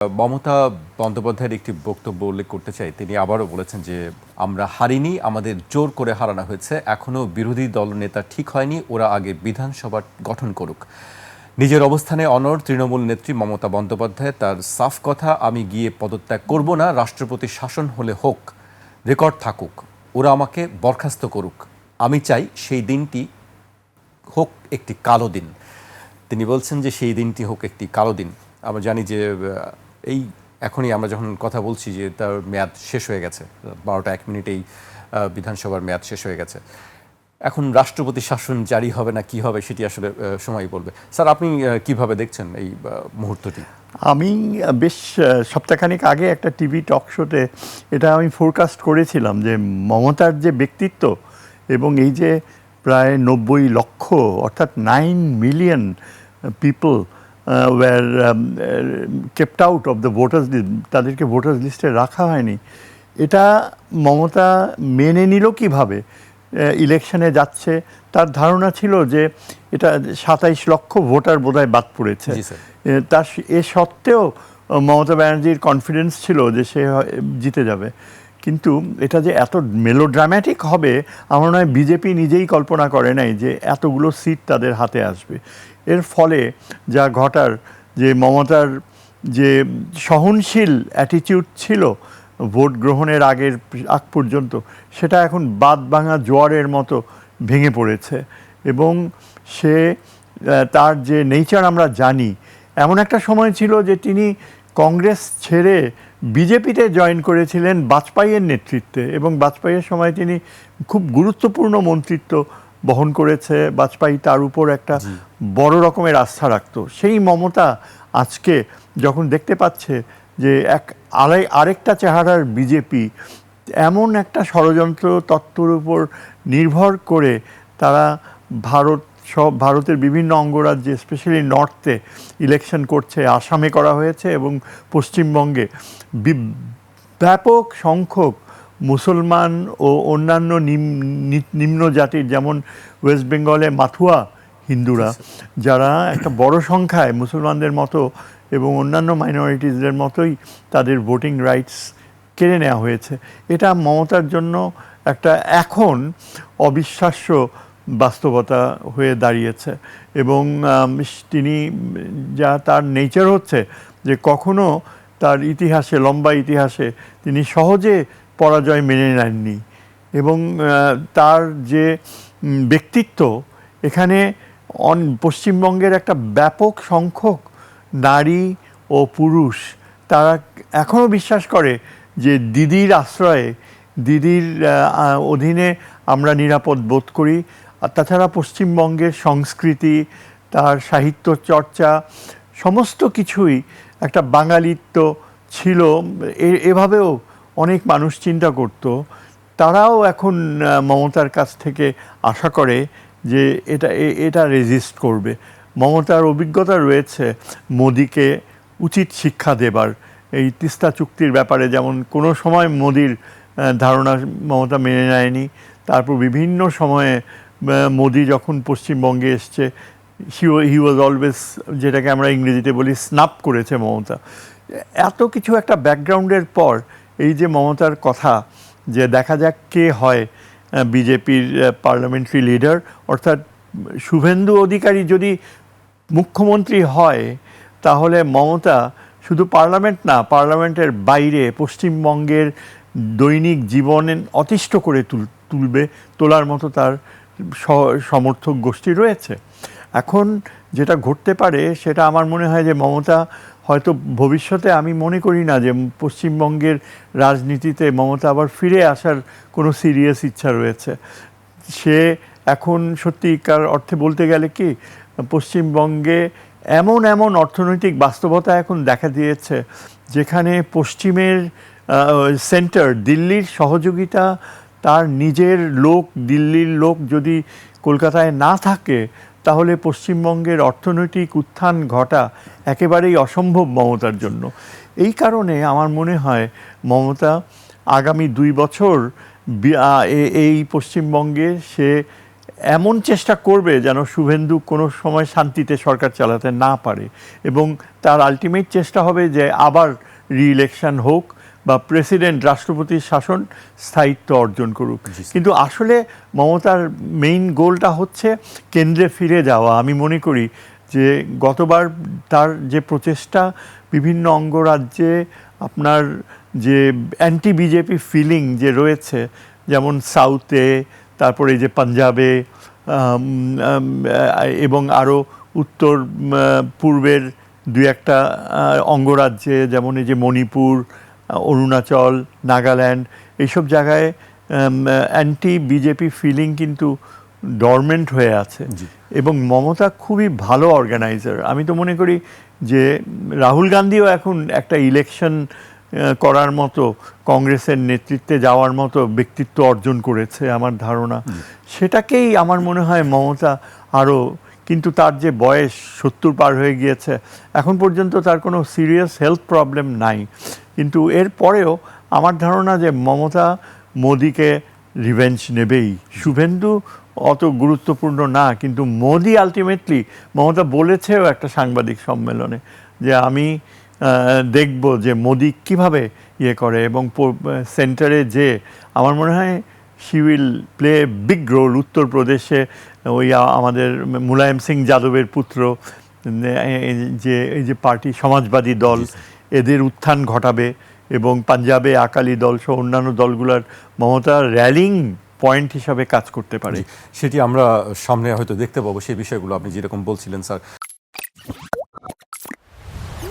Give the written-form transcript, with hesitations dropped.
মমতা বন্দ্যোপাধ্যায়ের একটি বক্তব্য উল্লেখ করতে চাই। তিনি আবারও বলেছেন যে আমরা হারিনি, আমাদের জোর করে হারানো হয়েছে। এখনও বিরোধী দলনেতা ঠিক হয়নি, ওরা আগে বিধানসভা গঠন করুক। নিজের অবস্থানে অনড় তৃণমূল নেত্রী মমতা বন্দ্যোপাধ্যায়, তার সাফ কথা, আমি গিয়ে পদত্যাগ করব না, রাষ্ট্রপতি শাসন হলে হোক, রেকর্ড থাকুক, ওরা আমাকে বরখাস্ত করুক, আমি চাই সেই দিনটি হোক একটি কালো দিন। তিনি বলছেন যে সেই দিনটি হোক একটি কালো দিন। আমরা জানি যে এই এখনই আমরা যখন কথা বলছি যে তার মেয়াদ শেষ হয়ে গেছে, 12টা 1 মিনিটেই বিধানসভার মেয়াদ শেষ হয়ে গেছে। এখন রাষ্ট্রপতি শাসন জারি হবে না কি হবে সেটি আসলে সময় বলবে। স্যার, আপনি কিভাবে দেখছেন এই মুহূর্তটি? আমি বেশ সপ্তাহখানেক আগে একটা টিভি টক শোতে এটা আমি ফোরকাস্ট করেছিলাম যে মমতার যে ব্যক্তিত্ব এবং এই যে প্রায় 90 লক্ষ অর্থাৎ 9 million people were kept out of the voters list, তাদেরকে ভোটার্স লিস্টে রাখা হয়নি, এটা মমতা মেনে নিল কীভাবে? ইলেকশনে যাচ্ছে, তার ধারণা ছিল যে এটা 27 লক্ষ ভোটার বোধহয় বাদ পড়েছে। তার এ সত্ত্বেও মমতা ব্যানার্জির কনফিডেন্স ছিল যে সে জিতে যাবে। কিন্তু এটা যে এত মেলোড্রাম্যাটিক হবে আমার মনে হয় বিজেপি নিজেই কল্পনা করে নাই যে এতগুলো সিট তাদের হাতে আসবে। এর ফলে যা ঘটার, যে মমতার যে সহনশীল অ্যাটিটিউড ছিল ভোট গ্রহণের আগ পর্যন্ত, সেটা এখন বাঁধ ভাঙা জোয়ারের মতো ভেঙে পড়েছে। এবং সে তার যে নেচার আমরা জানি, এমন একটা সময় ছিল যে তিনি কংগ্রেস ছেড়ে বিজেপিতে জয়েন করেছিলেন বাজপেয়ীর নেতৃত্বে, এবং বাজপেয়ীর সময় তিনি খুব গুরুত্বপূর্ণ মন্ত্রিত্ব বহন করেছে। বাজপেয়ী তার উপর একটা বড় রকমের আস্থা রাখত। সেই মমতা আজকে যখন দেখতে পাচ্ছে যে আরেকটা চেহারার বিজেপি এমন একটা ষড়যন্ত্র তত্ত্বের উপর নির্ভর করে তারা ভারতের বিভিন্ন অঙ্গরাজ্যে, স্পেশালি নর্থে ইলেকশন করছে, আসামে করা হয়েছে এবং পশ্চিমবঙ্গে ব্যাপক সংখ্যক মুসলমান ও অন্যান্য নিম্ন জাতির, যেমন ওয়েস্ট বেঙ্গলে মাথুয়া হিন্দুরা, যারা একটা বড় সংখ্যায় মুসলমানদের মতো এবং অন্যান্য মাইনরিটিসদের মতোই তাদের ভোটিং রাইটস কেড়ে নেওয়া হয়েছে। এটা মমতার জন্য একটা এখন অবিশ্বাস্য বাস্তবতা হয়ে দাঁড়িয়েছে। এবং তিনি যা তার নেচার হচ্ছে যে কখনো তার ইতিহাসে, লম্বা ইতিহাসে তিনি সহজে পরাজয় মেনে নেননি। এবং তার যে ব্যক্তিত্ব, এখানে পশ্চিমবঙ্গের একটা ব্যাপক সংখ্যক নারী ও পুরুষ তারা এখনও বিশ্বাস করে যে দিদির আশ্রয়ে, দিদির অধীনে আমরা নিরাপদ বোধ করি। আর তাছাড়া পশ্চিমবঙ্গের সংস্কৃতি, তার সাহিত্য চর্চা, সমস্ত কিছুই একটা বাঙালিত্ব ছিল, এভাবেও অনেক মানুষ চিন্তা করত। তারাও এখন মমতার কাছ থেকে আশা করে যে এটা রেজিস্ট করবে। মমতার অভিজ্ঞতা রয়েছে মোদিকে উচিত শিক্ষা দেবার। এই তিস্তা চুক্তির ব্যাপারে যেমন কোনো সময় মোদির ধারণা মমতা মেনে নেয়নি, তারপর বিভিন্ন সময়ে মোদি যখন পশ্চিমবঙ্গে এসছে হি ওয়াজ অলওয়েজ, যেটাকে আমরা ইংরেজিতে বলি, স্নাপ করেছে মমতা। এত কিছু একটা ব্যাকগ্রাউন্ডের পর এই যে মমতার কথা যে দেখা যাক কে হয় বিজেপির পার্লামেন্টারি লিডার, অর্থাৎ শুভেন্দু অধিকারী যদি মুখ্যমন্ত্রী হয় তাহলে মমতা শুধু পার্লামেন্ট না, পার্লামেন্টের বাইরে পশ্চিমবঙ্গের দৈনিক জীবনে অতিষ্ঠ করে তোলার মতো তার সমর্থক গোষ্ঠী রয়েছে। এখন যেটা ঘটতে পারে সেটা আমার মনে হয় যে মমতা হয়তো ভবিষ্যতে, আমি মনে করি না যে পশ্চিমবঙ্গের রাজনীতিতে মমতা আবার ফিরে আসার কোনো সিরিয়াস ইচ্ছা রয়েছে। সে এখন সত্যিকার অর্থে বলতে গেলে কি, পশ্চিমবঙ্গে এমন অর্থনৈতিক বাস্তবতা এখন দেখা দিয়েছে যেখানে পশ্চিমের সেন্টার দিল্লির সহযোগিতা, তার নিজের লোক, দিল্লির লোক যদি কলকাতায় না থাকে তাহলে পশ্চিমবঙ্গের অর্থনৈতিক উত্থান ঘটা একেবারেই অসম্ভব মমতার জন্য। এই কারণে আমার মনে হয় মমতা আগামী 2 বছর এই পশ্চিমবঙ্গে সে এমন চেষ্টা করবে যেন শুভেন্দু কোনো সময় শান্তিতে সরকার চালাতে না পারে, এবং তার আলটিমেট চেষ্টা হবে যে আবার রি-ইলেকশন হোক বা প্রেসিডেন্ট রাষ্ট্রপতির শাসন স্থায়িত্ব অর্জন করুক। কিন্তু আসলে মমতার মেইন গোলটা হচ্ছে কেন্দ্রে ফিরে যাওয়া। আমি মনে করি যে গতবার তার যে প্রচেষ্টা, বিভিন্ন অঙ্গরাজ্যে আপনার যে অ্যান্টি বিজেপি ফিলিং যে রয়েছে, যেমন সাউথে, তারপরে এই যে পাঞ্জাবে, এবং আরও উত্তর পূর্বের দুই একটা অঙ্গরাজ্যে, যেমন এই যে মণিপুর, অরুণাচল, নাগাল্যান্ড, এইসব জায়গায় অ্যান্টি বিজেপি ফিলিং কিন্তু ডরমেন্ট হয়ে আছে। এবং মমতা খুবই ভালো অর্গানাইজার। আমি তো মনে করি যে রাহুল গান্ধীও এখন একটা ইলেকশন করার মতো, কংগ্রেসের নেতৃত্বে যাওয়ার মতো ব্যক্তিত্ব অর্জন করেছে আমার ধারণা। সেটাকেই আমার মনে হয় মমতা আরও, কিন্তু তার যে বয়স 70 পার হয়ে গিয়েছে, এখন পর্যন্ত তার কোনো সিরিয়াস হেলথ প্রবলেম নাই, কিন্তু এর পরেও আমার ধারণা যে মমতা মোদিকে রিভেঞ্জ নেবেই। শুভেন্দু অত গুরুত্বপূর্ণ না, কিন্তু মোদি আলটিমেটলি, মমতা বলেছেও একটা সাংবাদিক সম্মেলনে যে আমি দেখব যে মোদি কিভাবে ইয়ে করে, এবং সেন্টারে যে আমার মনে হয় she will play big role. উত্তরপ্রদেশে ওই আমাদের মুলায়ম সিং যাদবের পুত্র, এই যে পার্টি সমাজবাদী দল, এদের উত্থান ঘটাবে, এবং পাঞ্জাবে আকালি দল সহ অন্যান্য দলগুলোর মমতা র্যালিং পয়েন্ট হিসাবে কাজ করতে পারে। সেটি আমরা সামনে হয়তো দেখতে পাবো, সেই বিষয়গুলো আপনি যেরকম বলছিলেন স্যার।